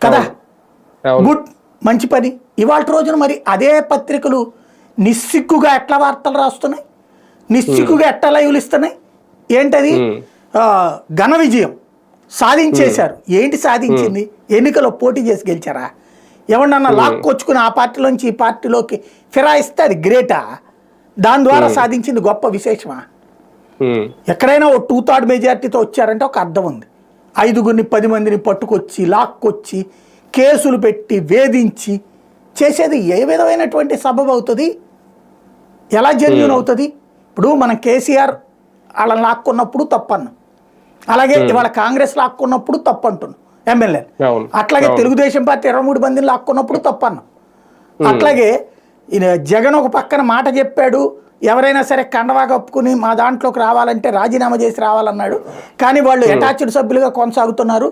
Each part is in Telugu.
కదా. గుడ్, మంచి పని. ఇవాళ రోజున మరి అదే పత్రికలు నిస్సిగ్గుగా ఎట్లా వార్తలు రాస్తున్నాయి, నిస్సిగ్గుగా ఎట్లా లైవ్లు ఇస్తున్నాయి. ఏంటది? ఘన విజయం సాధించేశారు. ఏంటి సాధించింది? ఎన్నికల్లో పోటీ చేసి గెలిచారా? ఎవరినన్నా లాక్కొచ్చుకుని ఆ పార్టీలోంచి ఈ పార్టీలోకి ఫిరాయిస్తే అది గ్రేటా? దాని ద్వారా సాధించింది గొప్ప విశేషమా? ఎక్కడైనా ఓ 2/3 మెజార్టీతో వచ్చారంటే ఒక అర్థం ఉంది. 5గురిని 10 మందిని పట్టుకొచ్చి లాక్కొచ్చి కేసులు పెట్టి వేధించి చేసేది ఏ విధమైనటువంటి సబబు అవుతుంది? ఎలా జెన్యూన్ అవుతుంది? ఇప్పుడు మనం కేసీఆర్ వాళ్ళని లాక్కున్నప్పుడు తప్పన్నాం, అలాగే ఇవాళ కాంగ్రెస్ లాక్కున్నప్పుడు తప్పు అంటున్నాం ఎమ్మెల్యే. అట్లాగే తెలుగుదేశం పార్టీ 23 మందిని లాక్కున్నప్పుడు తప్పన్నాం. అట్లాగే జగన్ ఒక పక్కన మాట చెప్పాడు, ఎవరైనా సరే కండవా కప్పుకుని మా దాంట్లోకి రావాలంటే రాజీనామా చేసి రావాలన్నాడు. కానీ వాళ్ళు అటాచ్డ్ సభ్యులుగా కొనసాగుతున్నారు.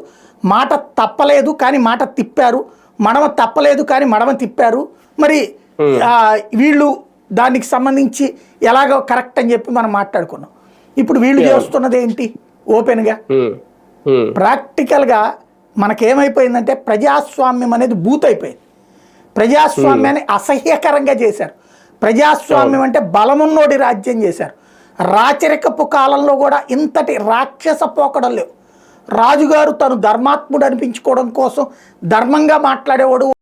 మాట తప్పలేదు కానీ మాట తిప్పారు, మడమ తప్పలేదు కానీ మడమ తిప్పారు. మరి వీళ్ళు దానికి సంబంధించి ఎలాగో కరెక్ట్ అని చెప్పి మనం మాట్లాడుకున్నాం. ఇప్పుడు వీళ్ళు చేస్తున్నది ఏంటి? ఓపెన్గా ప్రాక్టికల్గా మనకేమైపోయిందంటే ప్రజాస్వామ్యం అనేది బూత్ అయిపోయింది. ప్రజాస్వామ్యాన్ని అసహ్యకరంగా చేశారు. ప్రజాస్వామ్యం అంటే బలమున్నోడి రాజ్యం చేశారు. రాచరికపు కాలంలో కూడా ఇంతటి రాక్షస పోకడం లేవు. రాజుగారు తను ధర్మాత్ముడు అనిపించుకోవడం కోసం ధర్మంగా మాట్లాడేవాడు